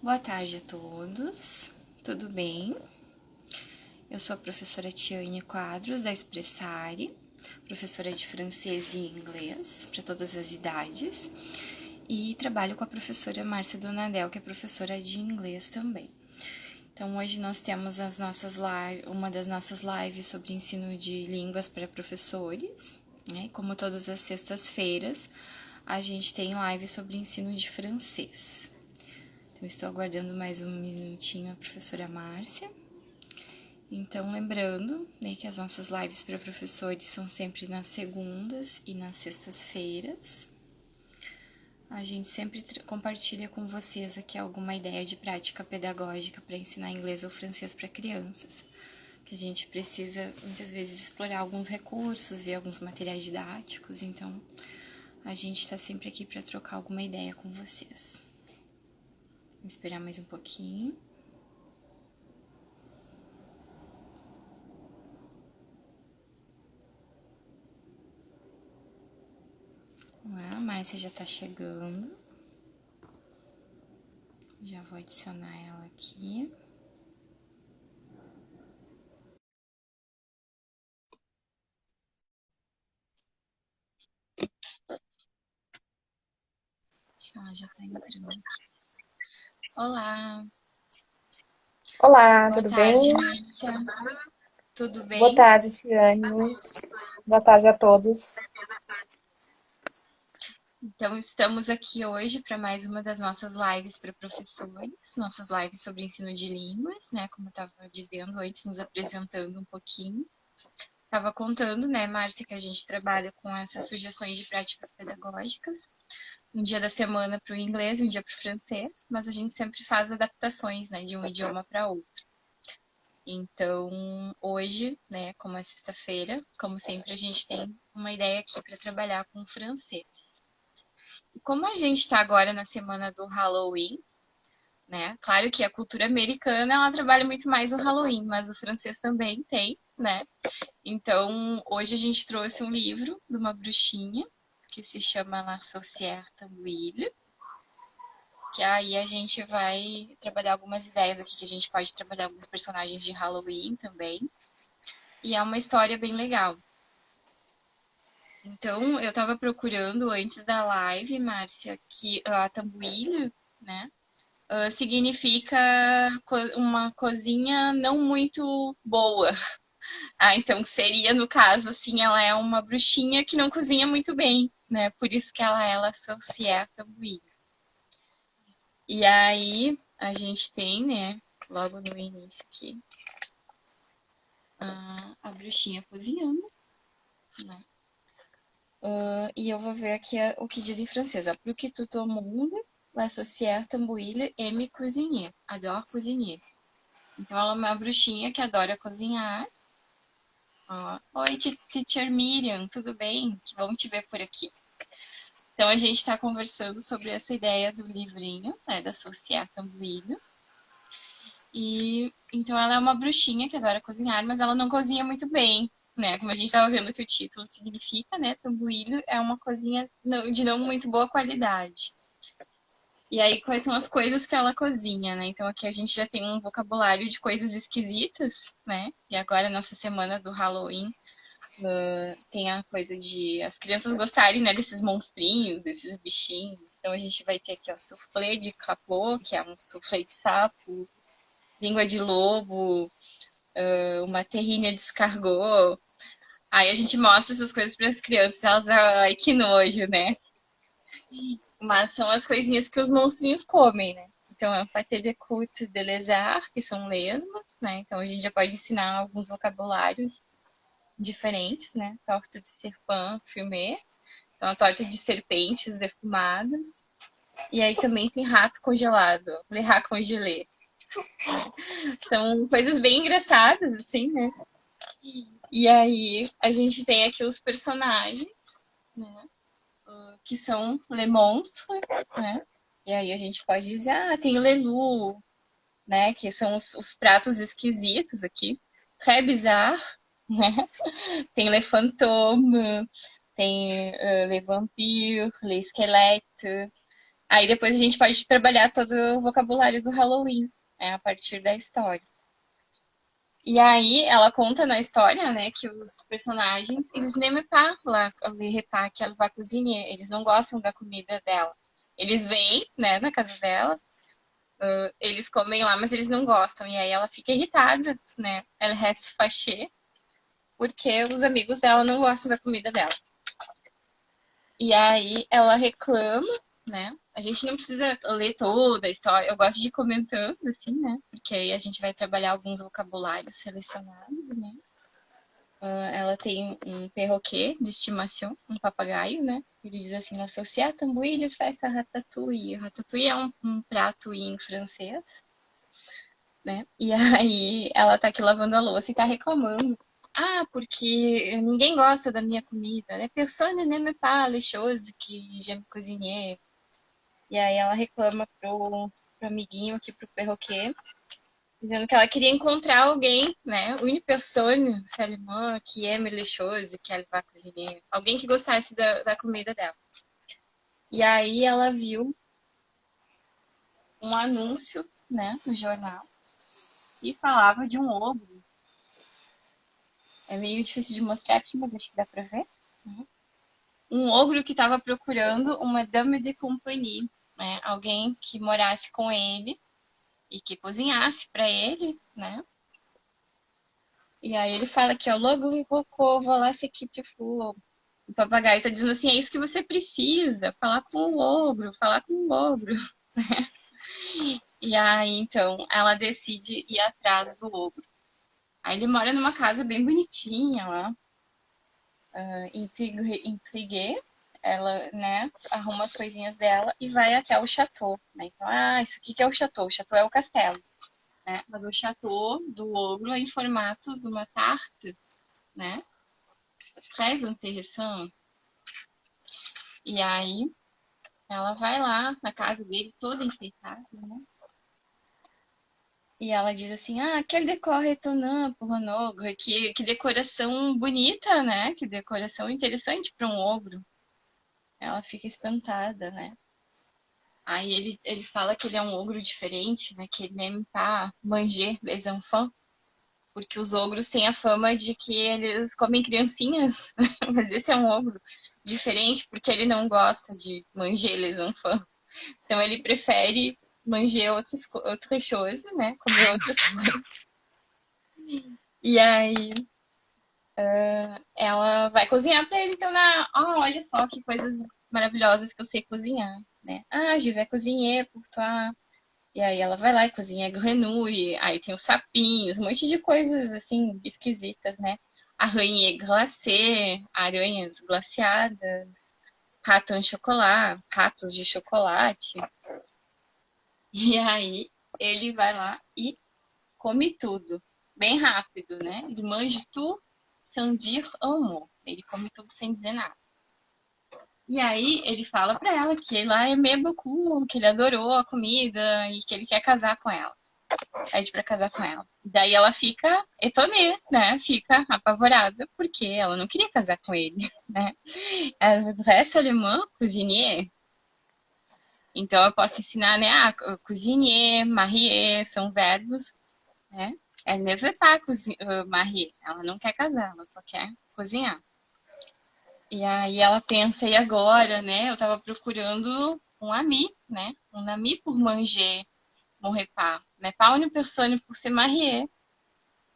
Boa tarde a todos, tudo bem? Eu sou a professora Tiane Quadros, da Expressare, professora de francês e inglês para todas as idades, e trabalho com a professora Márcia Donadel, que é professora de inglês também. Então, hoje nós temos uma das nossas lives sobre ensino de línguas para professores, né? Como todas as sextas-feiras, a gente tem live sobre ensino de francês. Então, estou aguardando mais um minutinho a professora Márcia. Então, lembrando, né, que as nossas lives para professores são sempre nas segundas e nas sextas-feiras. A gente sempre compartilha com vocês aqui alguma ideia de prática pedagógica para ensinar inglês ou francês para crianças. Que a gente precisa, muitas vezes, explorar alguns recursos, ver alguns materiais didáticos. Então, a gente está sempre aqui para trocar alguma ideia com vocês. Vou esperar mais um pouquinho. A Márcia já tá chegando. Já vou adicionar ela aqui. Ela já tá entrando. Olá, Olá, boa tudo bem? tarde, Márcia. Tudo Boa bem? tarde, Tiane. Boa tarde a todos. Então, estamos aqui hoje para mais uma das nossas lives para professores, nossas lives sobre ensino de línguas, né? Como eu estava dizendo antes, nos apresentando um pouquinho. Estava contando, né, Márcia, que a gente trabalha com essas sugestões de práticas pedagógicas. Um dia da semana para o inglês e um dia para o francês, mas a gente sempre faz adaptações, né, de um idioma para outro. Então, hoje, né, como é sexta-feira, como sempre, a gente tem uma ideia aqui para trabalhar com o francês. E como a gente está agora na semana do Halloween, né? Claro que a cultura americana ela trabalha muito mais o Halloween, mas o francês também tem, né? Então, hoje a gente trouxe um livro de uma bruxinha que se chama La Sorcière Tambourine, que aí a gente vai trabalhar algumas ideias aqui que a gente pode trabalhar alguns personagens de Halloween também. E é uma história bem legal. Então, eu estava procurando antes da live, Márcia, que a tambuilha, né, significa uma cozinha não muito boa. Ah, então seria, no caso, assim, ela é uma bruxinha que não cozinha muito bem, né? Por isso que ela associa a tambuilha. E aí, a gente tem, né, logo no início aqui, a bruxinha cozinhando, né? E eu vou ver aqui o que diz em francês. Ó. Pour que tout au monde, l'associer tambouille aime cuisiner. Adore cuisiner. Então, ela é uma bruxinha que adora cozinhar. Ó. Oi, teacher Miriam, tudo bem? Que bom te ver por aqui. Então, a gente está conversando sobre essa ideia do livrinho, né, da Associar Tambouille. E então ela é uma bruxinha que adora cozinhar, mas ela não cozinha muito bem, né? Como a gente estava vendo que o título significa, né? Tambuilho é uma cozinha de não muito boa qualidade. E aí, quais são as coisas que ela cozinha, né? Então, aqui a gente já tem um vocabulário de coisas esquisitas, né? E agora, nossa semana do Halloween, tem a coisa de as crianças gostarem, né, desses monstrinhos, desses bichinhos. Então, a gente vai ter aqui, ó, soufflé de capô, que é um soufflé de sapo, língua de lobo, uma terrina de escargot. Aí a gente mostra essas coisas para as crianças, elas, ai, que nojo, né? Mas são as coisinhas que os monstrinhos comem, né? Então é um pâté de croûte de lézard, que são lesmas, né? Então a gente já pode ensinar alguns vocabulários diferentes, né? Torta de serpent fumé, então a torta de serpentes defumadas. E aí também tem rato congelado, le rat congelé. São coisas bem engraçadas, assim, né? E aí a gente tem aqui os personagens, né? Que são Le Monstre, né? E aí a gente pode dizer, ah, tem o Lelu, né? Que são os pratos esquisitos aqui. Très bizarre, né? Tem Le Fantôme, tem Les Vampires, Les Squelettes. Aí depois a gente pode trabalhar todo o vocabulário do Halloween, a partir da história. E aí ela conta na história, né, que os personagens, eles n'aiment pas lá, les repas qu'elle va cuisiner. Eles não gostam da comida dela. Eles vêm, né, na casa dela, eles comem lá, mas eles não gostam. E aí ela fica irritada, né? Ela reste fâchée, porque os amigos dela não gostam da comida dela. E aí ela reclama, né? A gente não precisa ler toda a história. Eu gosto de ir comentando, assim, né? Porque aí a gente vai trabalhar alguns vocabulários selecionados, né? Ela tem um perroquet de estimação, um papagaio, né? Ele diz assim, la société tambouille festa ratatouille. Ratatouille é um prato em francês, né? E aí ela tá aqui lavando a louça e tá reclamando. Ah, porque ninguém gosta da minha comida, né? Personne n'aime pas les choses que j'aime cuisiner. E aí ela reclama pro amiguinho aqui, pro perroquet, dizendo que ela queria encontrar alguém, né? Une personne, alemã, que aime les choses, que ela vai cozinhar. Alguém que gostasse da comida dela. E aí ela viu um anúncio, né, no jornal, e falava de um ogro. É meio difícil de mostrar aqui, mas acho que dá pra ver. Né? Um ogro que estava procurando uma dame de compagnie, né? Alguém que morasse com ele e que cozinhasse para ele, né? E aí ele fala que é o logo e cocô, vou lá se que tipo. O papagaio tá dizendo assim, é isso que você precisa, falar com o ogro, falar com o ogro. E aí, então, ela decide ir atrás do ogro. Aí ele mora numa casa bem bonitinha lá, intrigue, ela, né, arruma as coisinhas dela e vai até o chateau, né? Então, isso aqui que é o chateau? O chateau é o castelo, né? Mas o chateau do ogro é em formato de uma tarte, né? Très intéressant. E aí, ela vai lá na casa dele, toda enfeitada, né? E ela diz assim, quel décor étonnant pour un ogre. Que decoração bonita, né? Que decoração interessante para um ogro. Ela fica espantada, né? Aí ele fala que ele é um ogro diferente, né? Que ele n'aime pas manger les enfants, porque os ogros têm a fama de que eles comem criancinhas, mas esse é um ogro diferente porque ele não gosta de manger les enfants. Então ele prefere manger outras coisas, né? Comer outras coisas. E aí ela vai cozinhar para ele, então, olha só que coisas maravilhosas que eu sei cozinhar, né? Je vais cuisiner pour toi. E aí ela vai lá e cozinha grenouille, aí tem os sapinhos, um monte de coisas assim esquisitas, né? Araignée glacée, aranhas glaciadas, raton chocolate, ratos de chocolate. E aí ele vai lá e come tudo, bem rápido, né? Ele mange tudo sans dire un mot. Ele come tudo sem dizer nada. E aí ele fala pra ela que lá é meio beaucoup, que ele adorou a comida e que ele quer casar com ela. Pede pra casar com ela. Daí ela fica étonnée, né? Fica apavorada, porque ela não queria casar com ele, né? Elle voudrait seulement cuisiner. Então eu posso ensinar, né? Cuisiner, marier, são verbos, né? Elle ne veut pas marier. Ela não quer casar, ela só quer cozinhar. E aí ela pensa, e agora, né? Eu tava procurando um ami, né? Um ami pour manger mon repas. Mais pas une personne pour se marier.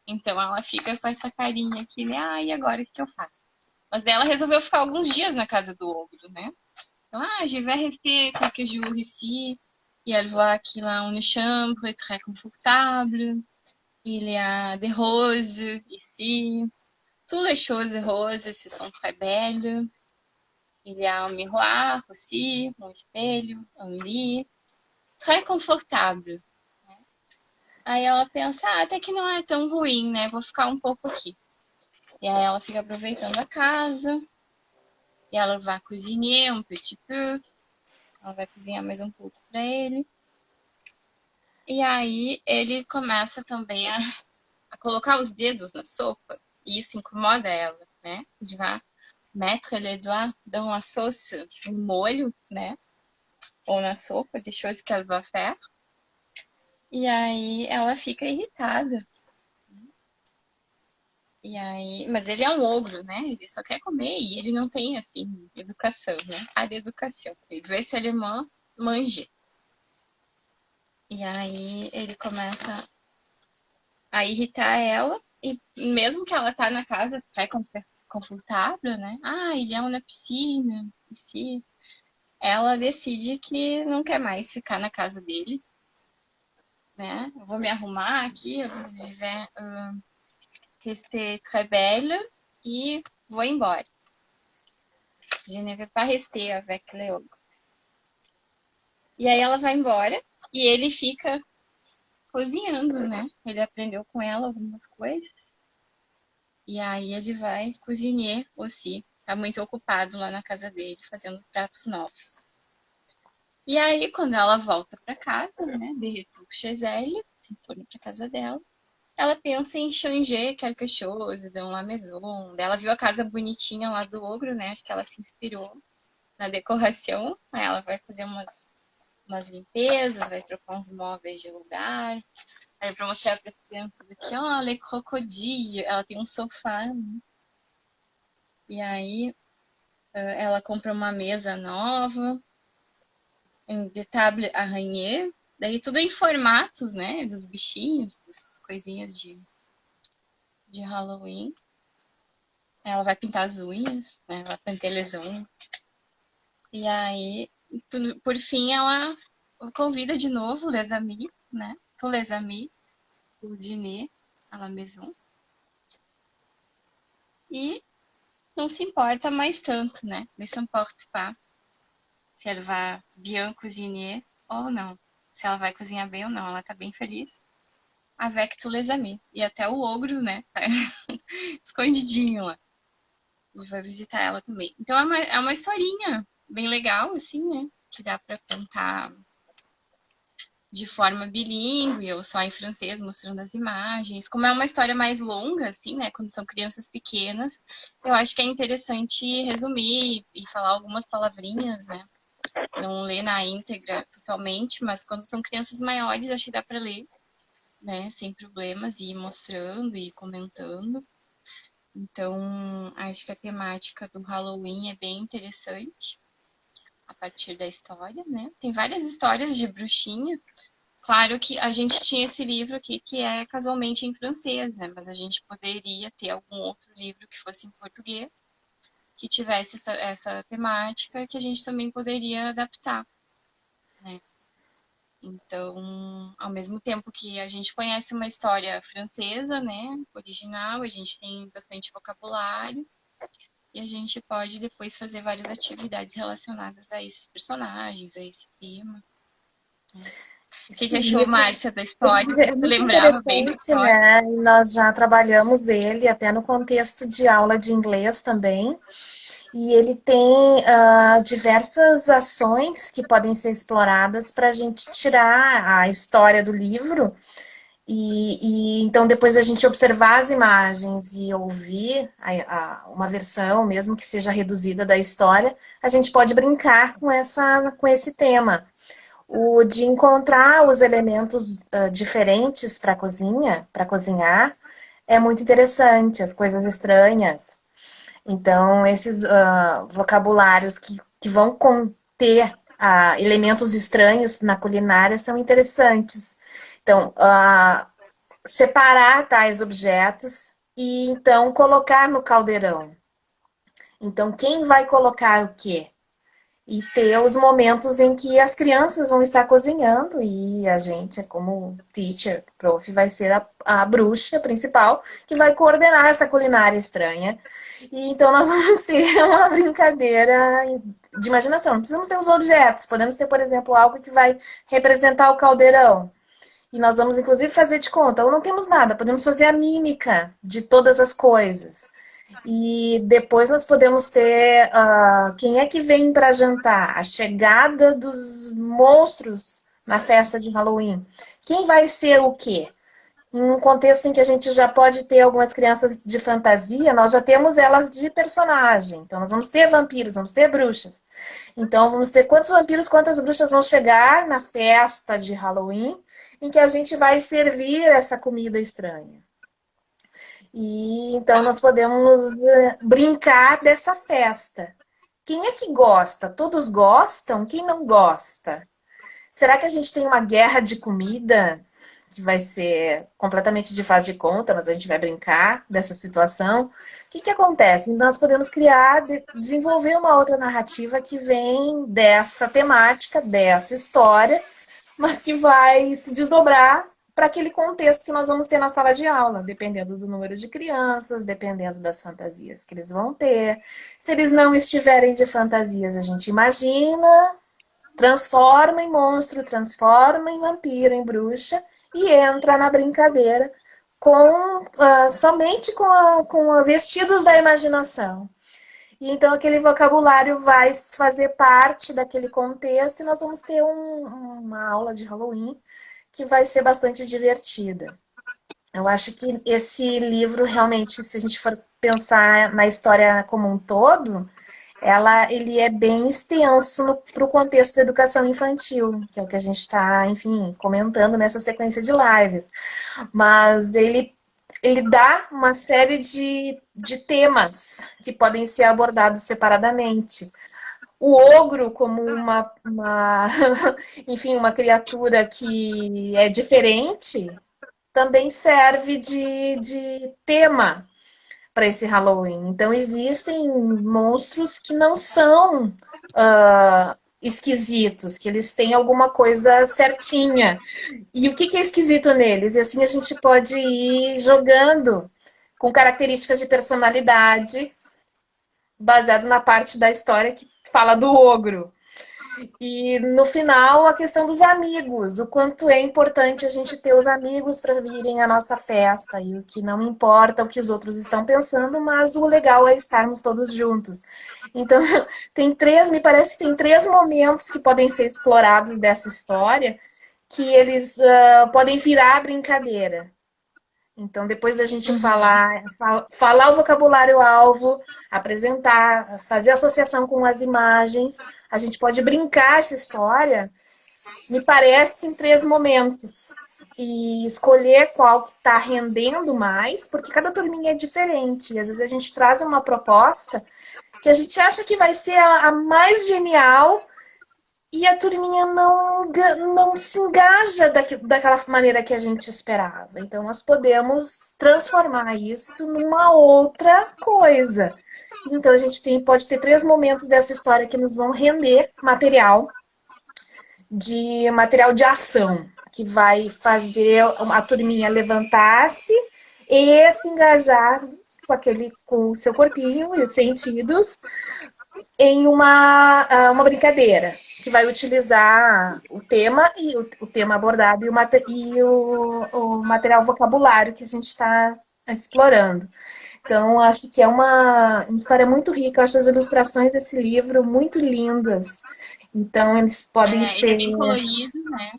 Então ela fica com essa carinha aqui, né? E agora o que eu faço? Mas daí ela resolveu ficar alguns dias na casa do ogro, né? Então, je vais rester quelques jours ici. E elle voit qu'il a une chambre très confortable. Il y a des roses ici. Toutes les choses roses, ce sont très belles. Il y a un miroir aussi, um espelho, um lit. Très confortable. Aí ela pensa, até que não é tão ruim, né? Vou ficar um pouco aqui. E aí ela fica aproveitando a casa. E ela vai cozinhar um petit peu. Ela vai cozinhar mais um pouco para ele. E aí ele começa também a colocar os dedos na sopa. E isso incomoda ela, né? Ele vai mettre les doigts dans la sauce, um molho, né? ou na sopa, des choses qu'elle va faire. E aí ela fica irritada. E aí, mas ele é um ogro, né? Ele só quer comer e ele não tem, assim, educação, né? A de educação. Ele vê se ele manje. E aí ele começa a irritar ela. E mesmo que ela tá na casa, tá confortável, né? Ah, ele é na piscina, piscina. Ela decide que não quer mais ficar na casa dele, né? Eu vou me arrumar aqui, eu vais rester très belle e vou embora. Je ne vais pas rester avec Léo. E aí ela vai embora e ele fica cozinhando, né? Ele aprendeu com ela algumas coisas. E aí ele vai cozinhar aussi. Tá muito ocupado lá na casa dele, fazendo pratos novos. E aí, quando ela volta para casa, né, de retour chez elle, retorno para casa dela, ela pensa em changer quelque chose dans la maison. Ela viu a casa bonitinha lá do ogro, né? Acho que ela se inspirou na decoração. Aí ela vai fazer umas limpezas, vai trocar uns móveis de lugar. Aí pra mostrar para as crianças aqui, ó, le crocodile. Ela tem um sofá, né? E aí ela compra uma mesa nova, de table araignée. Daí tudo em formatos, né? Dos bichinhos, das coisinhas de Halloween. Ela vai pintar as unhas, né? Ela pinta les ongles. E aí, por fim, ela convida de novo les amis, né? Tous les amis pour dîner à la maison. E não se importa mais tanto, né? Ne s'importe pas se ela vai bien cuisiner ou não. Se ela vai cozinhar bem ou não. Ela tá bem feliz. Avec tous les amis. E até o ogro, né? Tá escondidinho lá. Ele vai visitar ela também. Então é uma historinha bem legal, assim, né? Que dá pra contar de forma bilíngue ou só em francês, mostrando as imagens. Como é uma história mais longa, assim, né? Quando são crianças pequenas, eu acho que é interessante resumir e falar algumas palavrinhas, né? Não ler na íntegra totalmente, mas quando são crianças maiores, acho que dá para ler, né? Sem problemas, e ir mostrando e comentando. Então, acho que a temática do Halloween é bem interessante a partir da história, né? Tem várias histórias de bruxinha. Claro que a gente tinha esse livro aqui que é casualmente em francês, né? Mas a gente poderia ter algum outro livro que fosse em português, que tivesse essa temática, que a gente também poderia adaptar, né? Então, ao mesmo tempo que a gente conhece uma história francesa, né, original, a gente tem bastante vocabulário e a gente pode depois fazer várias atividades relacionadas a esses personagens, a esse tema. O que Esse achou, livro Márcia, da história? é Você muito lembrava bem da interessante, história? né? E nós já trabalhamos ele até no contexto de aula de inglês também. E ele tem diversas ações que podem ser exploradas para a gente tirar a história do livro e então depois a gente observar as imagens e ouvir uma versão, mesmo que seja reduzida da história, a gente pode brincar com esse tema. O de encontrar os elementos diferentes para para cozinhar, é muito interessante, as coisas estranhas. Então, esses vocabulários que vão conter elementos estranhos na culinária são interessantes. Então, separar tais objetos e então colocar no caldeirão. Então, quem vai colocar o quê? E ter os momentos em que as crianças vão estar cozinhando e a gente, como teacher, prof, vai ser a bruxa principal que vai coordenar essa culinária estranha. E então nós vamos ter uma brincadeira de imaginação. Não precisamos ter os objetos, podemos ter, por exemplo, algo que vai representar o caldeirão. E nós vamos, inclusive, fazer de conta. Ou não temos nada, podemos fazer a mímica de todas as coisas. E depois nós podemos ter quem é que vem para jantar, a chegada dos monstros na festa de Halloween. Quem vai ser o quê? em um contexto em que a gente já pode ter algumas crianças de fantasia, nós já temos elas de personagem. Então, nós vamos ter vampiros, vamos ter bruxas. Então, vamos ter quantos vampiros, quantas bruxas vão chegar na festa de Halloween, em que a gente vai servir essa comida estranha. E então Tá. nós podemos brincar dessa festa. Quem é que gosta? Todos gostam? Quem não gosta? Será que a gente tem uma guerra de comida que vai ser completamente de faz de conta, mas a gente vai brincar dessa situação? O que que acontece? Então, nós podemos criar, desenvolver uma outra narrativa que vem dessa temática, dessa história, mas que vai se desdobrar para aquele contexto que nós vamos ter na sala de aula, dependendo do número de crianças, dependendo das fantasias que eles vão ter. Se eles não estiverem de fantasias, a gente imagina, transforma em monstro, transforma em vampiro, em bruxa e entra na brincadeira com somente com vestidos da imaginação. E então aquele vocabulário vai fazer parte daquele contexto e nós vamos ter uma aula de Halloween que vai ser bastante divertida. Eu acho que esse livro realmente, se a gente for pensar na história como um todo, ele é bem extenso para o contexto da educação infantil, que é o que a gente está, enfim, comentando nessa sequência de lives. Mas ele dá uma série de temas que podem ser abordados separadamente. O ogro como enfim, uma criatura que é diferente, também serve de tema para esse Halloween. Então, existem monstros que não são esquisitos, que eles têm alguma coisa certinha. E o que, que é esquisito neles? E assim a gente pode ir jogando com características de personalidade, baseado na parte da história que fala do ogro. E no final, a questão dos amigos, o quanto é importante a gente ter os amigos para virem à nossa festa, e o que não importa o que os outros estão pensando, mas o legal é estarmos todos juntos. Então, me parece que tem três momentos que podem ser explorados dessa história, que eles podem virar brincadeira. Então, depois da gente Uhum. falar o vocabulário-alvo, apresentar, fazer associação com as imagens, a gente pode brincar essa história, me parece, em três momentos. E escolher qual que está rendendo mais, porque cada turminha é diferente. E às vezes a gente traz uma proposta que a gente acha que vai ser a mais genial, e a turminha não se engaja daquela maneira que a gente esperava. Então, nós podemos transformar isso numa outra coisa. Então, a gente pode ter três momentos dessa história que nos vão render material de ação, que vai fazer a turminha levantar-se e se engajar com o seu corpinho e os sentidos em uma brincadeira que vai utilizar o tema e o tema abordado e o material vocabulário que a gente está explorando. Então, acho que é uma história muito rica. Eu acho as ilustrações desse livro muito lindas. Então, eles podem É, ele é ser. bem colorido, né?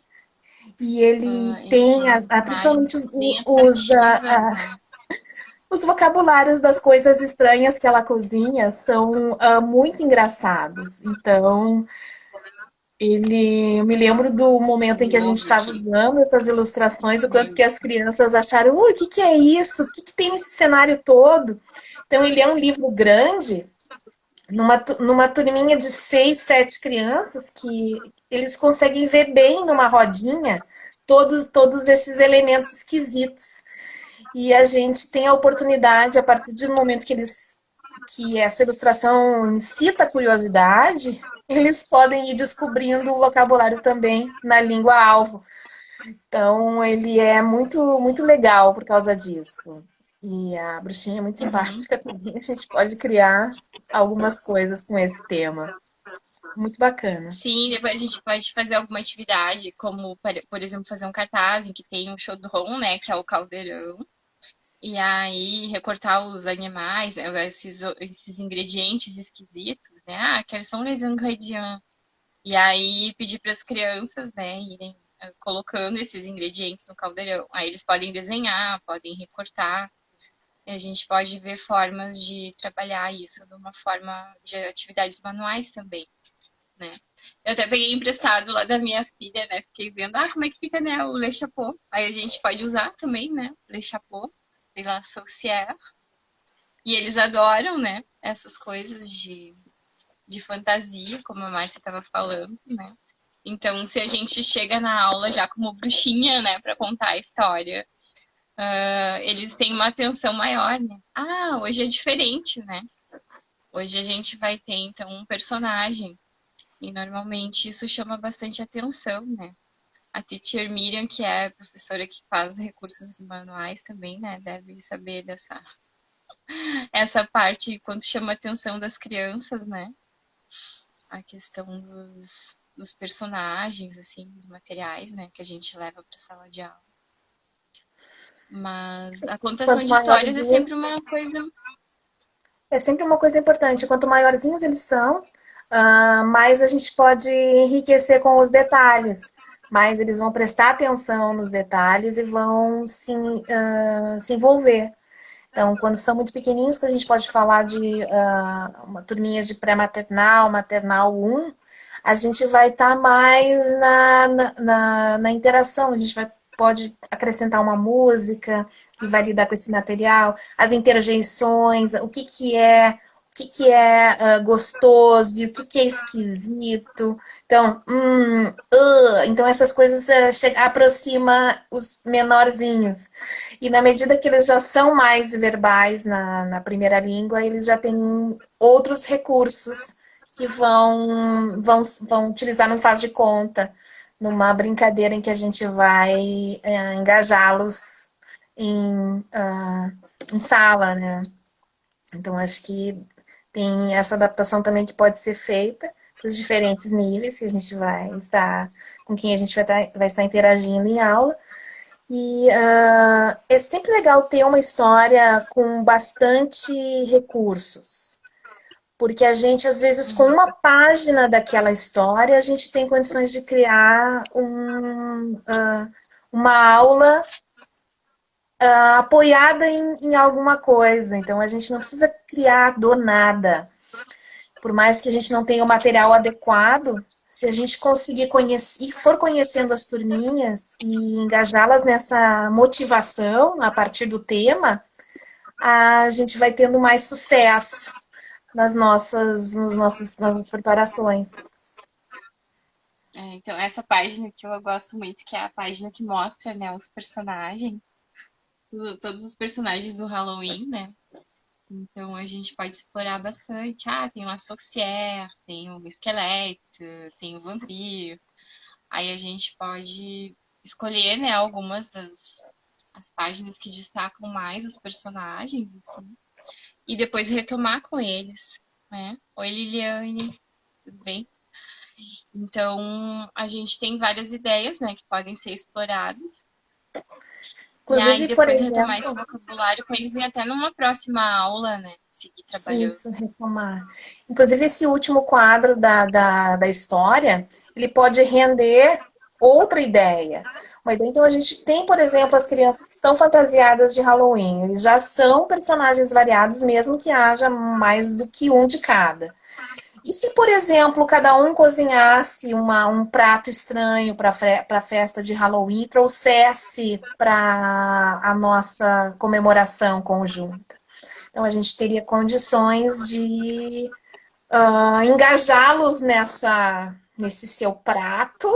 E ele Ele tem, tem imagens principalmente bem atrativas, né? os vocabulários das coisas estranhas que ela cozinha são muito engraçados. Então, eu me lembro do momento em que a O gente ogro estava aqui. usando essas ilustrações, o quanto Meu que as crianças acharam, o que é isso? O que tem nesse cenário todo? Então, ele é um livro grande, numa turminha de 6, 7 crianças, que eles conseguem ver bem numa rodinha todos esses elementos esquisitos. E a gente tem a oportunidade, a partir do momento que essa ilustração incita a curiosidade, eles podem ir descobrindo o vocabulário também na língua-alvo. Então, ele é muito, muito legal por causa disso. E a bruxinha é muito Uhum. simpática também. A gente pode criar algumas coisas com esse tema. Muito bacana. Sim, depois a gente pode fazer alguma atividade, como, por exemplo, fazer um cartaz em que tem um chaudron, né, que é o caldeirão, e aí recortar os animais, esses ingredientes esquisitos, né? Ah, quero só um les ingrédients. E aí pedir para as crianças, né, irem colocando esses ingredientes no caldeirão. Aí eles podem desenhar, podem recortar. E a gente pode ver formas de trabalhar isso de uma forma de atividades manuais também, né? Eu até peguei emprestado lá da minha filha, né? Fiquei vendo, como é que fica, né, o Le Chapeau. Aí a gente pode usar também, né? Le Chapeau, de la Saucière. E eles adoram, né? Essas coisas de fantasia, como a Márcia estava falando, né? Então, se a gente chega na aula já como bruxinha, né, para contar a história, eles têm uma atenção maior, né? Hoje é diferente, né? Hoje a gente vai ter, então, um personagem. E normalmente isso chama bastante atenção, né? A teacher Miriam, que é a professora que faz recursos manuais também, né? Deve saber dessa essa parte quando chama a atenção das crianças, né? A questão dos personagens, assim, dos materiais, né? Que a gente leva para a sala de aula. Mas a contação Quanto de histórias é maiorzinho, sempre uma coisa. é sempre uma coisa importante. Quanto maiorzinhos eles são, mais a gente pode enriquecer com os detalhes. Mais eles vão prestar atenção nos detalhes e vão se envolver. Então, quando são muito pequenininhos, que a gente pode falar de uma turminha de pré-maternal, maternal 1, a gente vai estar mais na interação, a gente pode acrescentar uma música que vai lidar com esse material, as interjeições, o que é gostoso e o que é esquisito. Então, então essas coisas aproxima os menorzinhos. E na medida que eles já são mais verbais na primeira língua, eles já têm outros recursos que vão utilizar no faz de conta, numa brincadeira em que a gente vai engajá-los em sala, né? Então, acho que tem essa adaptação também que pode ser feita para os diferentes níveis que a gente vai estar, com quem a gente vai estar interagindo em aula. E é sempre legal ter uma história com bastante recursos. Porque a gente, às vezes, com uma página daquela história, a gente tem condições de criar uma aula apoiada em alguma coisa. Então, a gente não precisa criar do nada. Por mais que a gente não tenha o material adequado, se a gente conseguir conhecer e for conhecendo as turminhas e engajá-las nessa motivação a partir do tema, a gente vai tendo mais sucesso nas nossas preparações. Então, essa página que eu gosto muito, que é a página que mostra, né, os personagens, todos os personagens do Halloween, né? Então a gente pode explorar bastante. Tem o Associer, tem o esqueleto, tem o vampiro. Aí a gente pode escolher, né, algumas das as páginas que destacam mais os personagens, assim, e depois retomar com eles, né? Oi, Liliane, tudo bem? Então, a gente tem várias ideias, né, que podem ser exploradas. E aí, Inclusive, por depois retomar esse exemplo, vocabulário com eles e até numa próxima aula, né, seguir trabalhando. isso, retomar. Inclusive, esse último quadro da história, ele pode render outra ideia. Uma ideia. Então, a gente tem, por exemplo, as crianças que estão fantasiadas de Halloween. Eles já são personagens variados, mesmo que haja mais do que um de cada. E se, por exemplo, cada um cozinhasse um prato estranho para a festa de Halloween e trouxesse para a nossa comemoração conjunta? Então, a gente teria condições de engajá-los nesse seu prato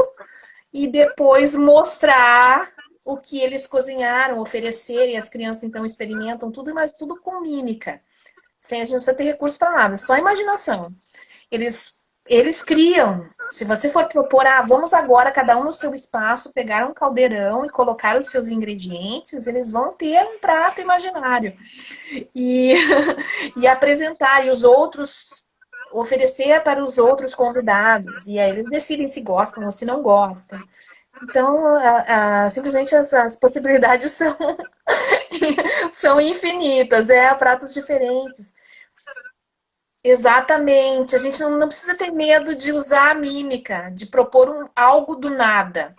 e depois mostrar o que eles cozinharam, oferecerem, as crianças então experimentam tudo, mas tudo com mímica. Sem a gente não precisa ter recurso para nada, só imaginação. Eles criam. Se você for propor, vamos agora, cada um no seu espaço, pegar um caldeirão e colocar os seus ingredientes, eles vão ter um prato imaginário. E, e apresentar, e os outros, oferecer para os outros convidados. E aí eles decidem se gostam ou se não gostam. Então, simplesmente as possibilidades são infinitas, pratos diferentes. Exatamente. A gente não precisa ter medo de usar a mímica, de propor algo do nada.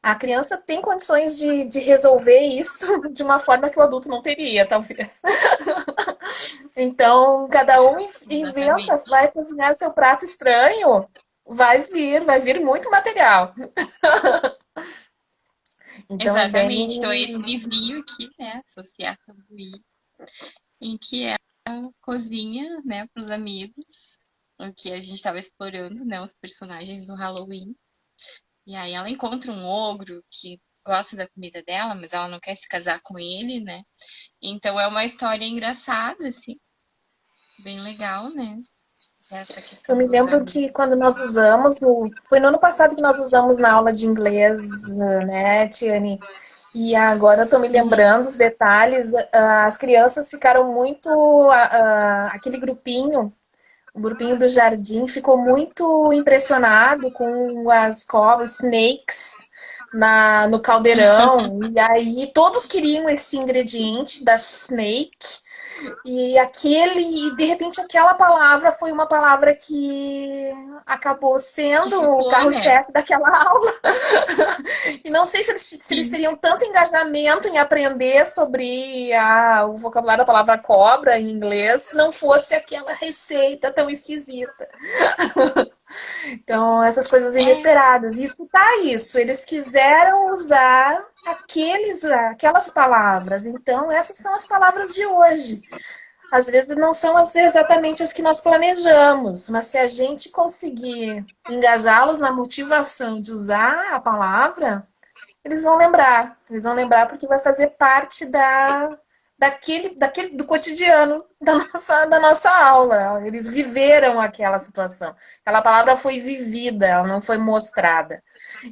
A criança tem condições de resolver isso de uma forma que o adulto não teria, talvez. Então, cada um inventa, Exatamente. vai cozinhar seu prato estranho, vai vir muito material. Então, é bem. Exatamente. Então, esse livrinho aqui, né, Associar Cambuí, em que é cozinha, né, para os amigos, o que a gente estava explorando, né, os personagens do Halloween. E aí ela encontra um ogro que gosta da comida dela, mas ela não quer se casar com ele, né? Então é uma história engraçada, assim, bem legal, né? Essa Eu questão me dos lembro amigos. de quando nós usamos, foi no ano passado que nós usamos na aula de inglês, né, Tiane? E agora eu estou me Uhum. lembrando os detalhes. As crianças ficaram muito. Aquele grupinho, o grupinho do jardim, ficou muito impressionado com as cobras, snakes, no caldeirão. E aí todos queriam esse ingrediente da snake. E de repente aquela palavra foi uma palavra que acabou Que sendo o ficou, né? carro-chefe daquela aula. E não sei se eles Sim. teriam tanto engajamento em aprender sobre o vocabulário da palavra cobra em inglês se não fosse aquela receita tão esquisita. Então, essas coisas É, inesperadas. E escutar isso, eles quiseram usar aquelas palavras. Então, essas são as palavras de hoje. Às vezes não são exatamente as que nós planejamos, mas se a gente conseguir engajá-los na motivação de usar a palavra, eles vão lembrar. Eles vão lembrar porque vai fazer parte do cotidiano da nossa aula. Eles viveram aquela situação. Aquela palavra foi vivida, ela não foi mostrada.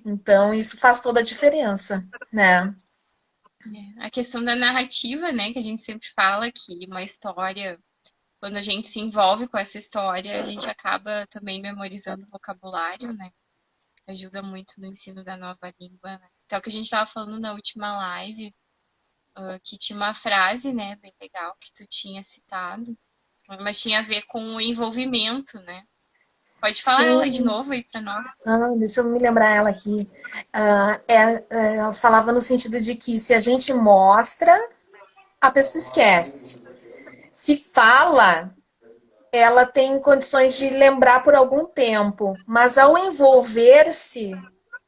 Então, isso faz toda a diferença, né? a questão da narrativa, né? Que a gente sempre fala que uma história, quando a gente se envolve com essa história, a gente acaba também memorizando o vocabulário, né? Ajuda muito no ensino da nova língua, né? Então, o que a gente estava falando na última live, que tinha uma frase, né, bem legal, que tu tinha citado, mas tinha a ver com o envolvimento, né? Pode falar ela de Sim. novo aí para nós? Deixa eu me lembrar ela aqui. Ela falava no sentido de que se a gente mostra, a pessoa esquece. Se fala, ela tem condições de lembrar por algum tempo, mas ao envolver-se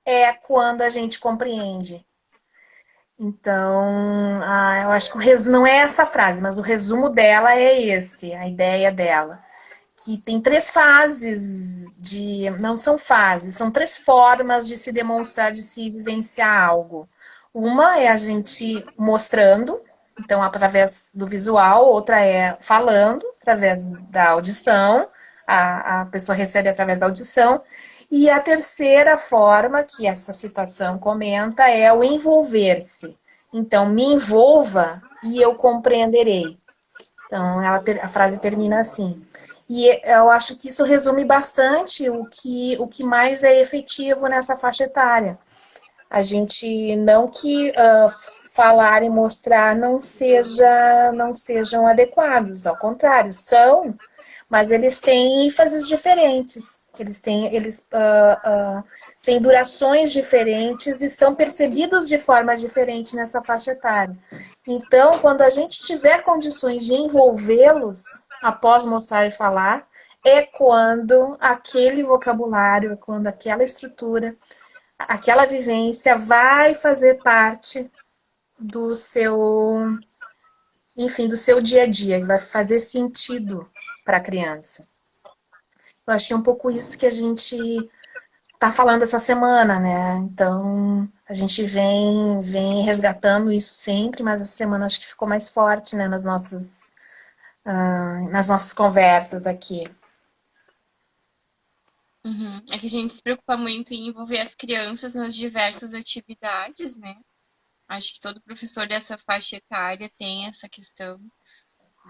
é quando a gente compreende. Então, eu acho que o resumo não é essa frase, mas o resumo dela é esse, a ideia dela. Que tem três fases não são fases, são três formas de se demonstrar, de se vivenciar algo. Uma é a gente mostrando, então através do visual, outra é falando, através da audição, a pessoa recebe através da audição, e a terceira forma, que essa citação comenta, é o envolver-se. Então, me envolva e eu compreenderei. Então, a frase termina assim. E eu acho que isso resume bastante o que mais é efetivo nessa faixa etária. A gente não que falar e mostrar não sejam adequados, ao contrário, são, mas eles têm ênfases diferentes, têm durações diferentes e são percebidos de forma diferente nessa faixa etária. Então, quando a gente tiver condições de envolvê-los após mostrar e falar, é quando aquele vocabulário, é quando aquela estrutura, aquela vivência vai fazer parte do seu, enfim, do seu dia a dia, vai fazer sentido para a criança. Eu achei um pouco isso que a gente está falando essa semana, né? Então, a gente vem resgatando isso sempre, mas essa semana acho que ficou mais forte, né, nas nossas conversas aqui. Uhum. É que a gente se preocupa muito em envolver as crianças nas diversas atividades, né? Acho que todo professor dessa faixa etária tem essa questão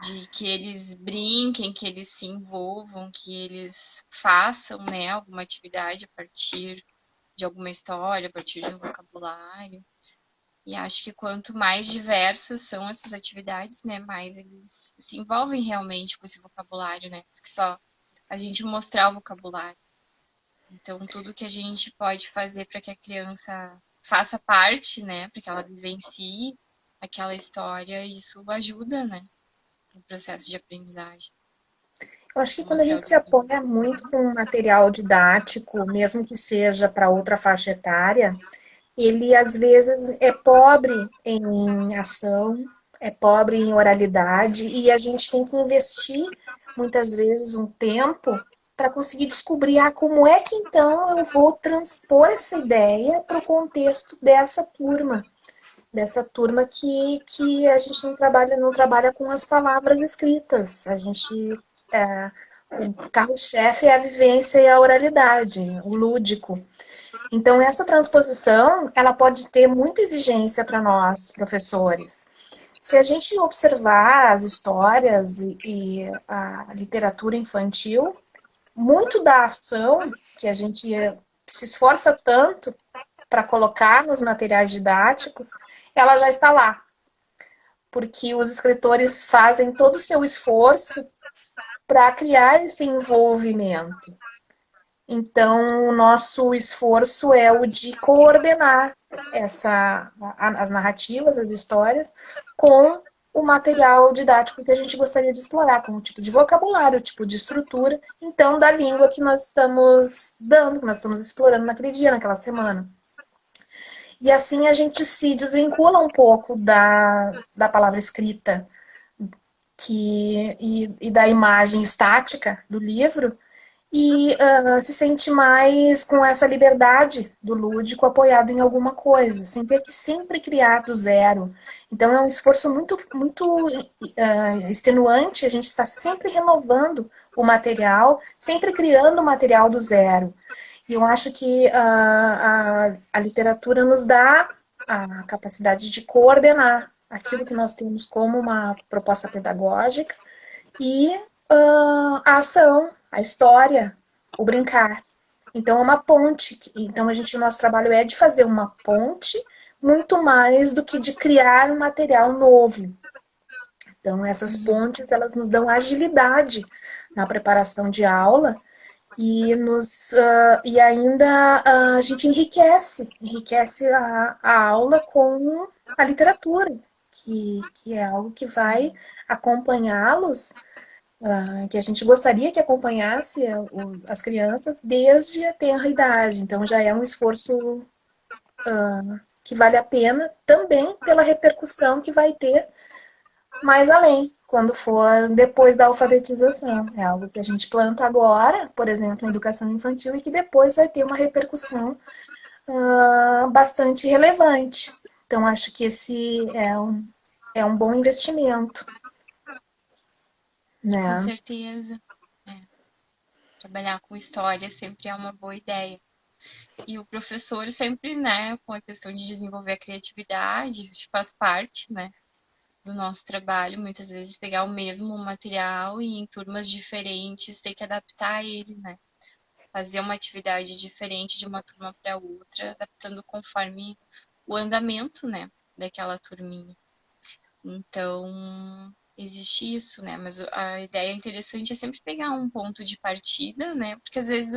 de que eles brinquem, que eles se envolvam, que eles façam, né, alguma atividade a partir de alguma história, a partir de um vocabulário. E acho que quanto mais diversas são essas atividades, né, mais eles se envolvem realmente com esse vocabulário, né, do que só a gente mostrar o vocabulário. Então, tudo que a gente pode fazer para que a criança faça parte, né, para que ela vivencie aquela história, e isso ajuda, né, no processo de aprendizagem. Eu acho que quando a Mostrar gente se outras apoia muito com material didático, mesmo que seja para outra faixa etária, ele às vezes é pobre em ação, é pobre em oralidade, e a gente tem que investir muitas vezes um tempo para conseguir descobrir como é que então eu vou transpor essa ideia para o contexto dessa turma que a gente não trabalha com as palavras escritas. A gente o carro-chefe é a vivência e a oralidade, o lúdico. Então, essa transposição, ela pode ter muita exigência para nós, professores. Se a gente observar as histórias e a literatura infantil, muito da ação que a gente se esforça tanto para colocar nos materiais didáticos, ela já está lá. Porque os escritores fazem todo o seu esforço para criar esse envolvimento. Então, o nosso esforço é o de coordenar as narrativas, as histórias, com o material didático que a gente gostaria de explorar, como o tipo de vocabulário, o tipo de estrutura, então, da língua que nós estamos dando, que nós estamos explorando naquele dia, naquela semana. E assim a gente se desvincula um pouco da palavra escrita e da imagem estática do livro, e se sente mais com essa liberdade do lúdico apoiado em alguma coisa, sem ter que sempre criar do zero. Então é um esforço muito, muito extenuante, a gente está sempre renovando o material, sempre criando o material do zero. E eu acho que a literatura nos dá a capacidade de coordenar aquilo que nós temos como uma proposta pedagógica e a ação, a história, o brincar. Então é uma ponte. Então o nosso trabalho é de fazer uma ponte muito mais do que de criar um material novo. Então essas pontes, elas nos dão agilidade na preparação de aula e ainda a gente enriquece a aula com a literatura, que é algo que vai acompanhá-los, que a gente gostaria que acompanhasse as crianças desde a tenra idade. Então já é um esforço que vale a pena também pela repercussão que vai ter mais além, quando for depois da alfabetização. É algo que a gente planta agora, por exemplo, na educação infantil, e que depois vai ter uma repercussão bastante relevante. Então, acho que esse é um bom investimento, Com né? certeza. É. Trabalhar com história sempre é uma boa ideia. E o professor sempre, né, com a questão de desenvolver a criatividade, faz parte, né, do nosso trabalho, muitas vezes pegar o mesmo material e em turmas diferentes ter que adaptar ele, né? Fazer uma atividade diferente de uma turma para outra, adaptando conforme o andamento, né, daquela turminha. Então, existe isso, né? Mas a ideia interessante é sempre pegar um ponto de partida, né? Porque às vezes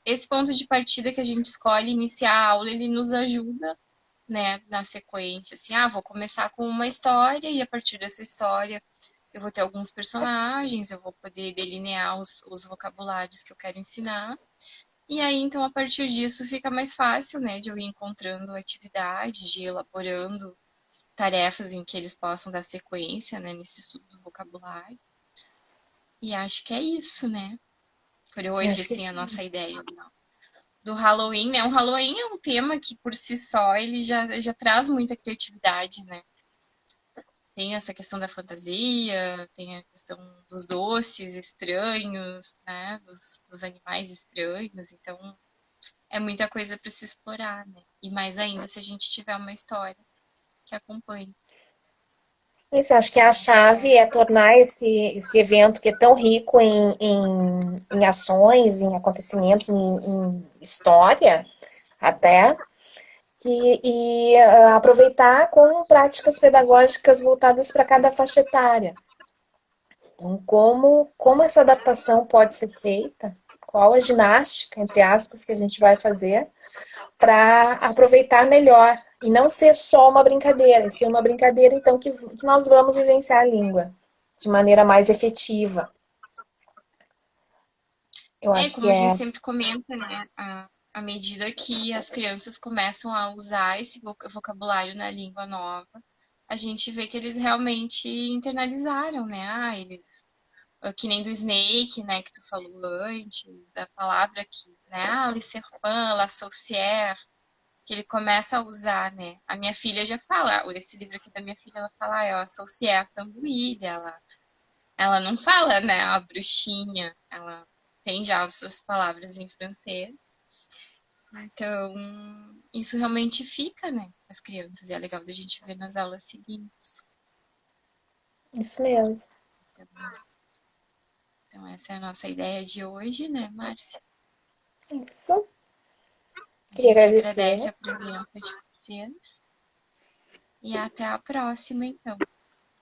esse ponto de partida que a gente escolhe iniciar a aula, ele nos ajuda, né, na sequência, assim, vou começar com uma história e a partir dessa história eu vou ter alguns personagens, eu vou poder delinear os vocabulários que eu quero ensinar. E aí, então, a partir disso fica mais fácil, né, de eu ir encontrando atividades, de ir elaborando tarefas em que eles possam dar sequência, né, nesse estudo do vocabulário. E acho que é isso, né? Por Eu hoje, acho que assim, a sim. nossa ideia do Halloween, né? O Halloween é um tema que, por si só, ele já traz muita criatividade, né? Tem essa questão da fantasia, tem a questão dos doces estranhos, né? Dos animais estranhos. Então, é muita coisa para se explorar, né? E mais ainda se a gente tiver uma história que acompanhe. Isso, acho que a Acho que chave é tornar esse evento que é tão rico em ações, em acontecimentos, em história, até, aproveitar com práticas pedagógicas voltadas para cada faixa etária. Então, como essa adaptação pode ser feita, qual a ginástica, entre aspas, que a gente vai fazer para aproveitar melhor e não ser só uma brincadeira, ser uma brincadeira então que nós vamos vivenciar a língua de maneira mais efetiva. Eu acho que Como a gente é sempre comenta, né? À medida que as crianças começam a usar esse vocabulário na língua nova, a gente vê que eles realmente internalizaram, né? Que nem do Snake, né, que tu falou antes, da palavra que, né, le serpent, l'associer, que ele começa a usar, né? A minha filha já fala, esse livro aqui da minha filha, ela fala, eu associei a tamborilha, ela não fala, né, a bruxinha, ela tem já as suas palavras em francês. Então, isso realmente fica, né, com as crianças, e é legal da gente ver nas aulas seguintes. isso mesmo. Então, essa é a nossa ideia de hoje, né, Márcia? Isso. A Queria gente agradecer. agradece a presença de vocês e até a próxima, então.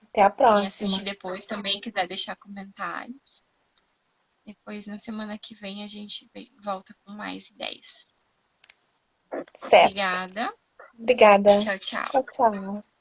Até a Quem próxima. assistir depois também quiser deixar comentários. Depois, na semana que vem, a gente volta com mais ideias. Certo. Obrigada. Obrigada. Tchau, tchau. Tchau, tchau.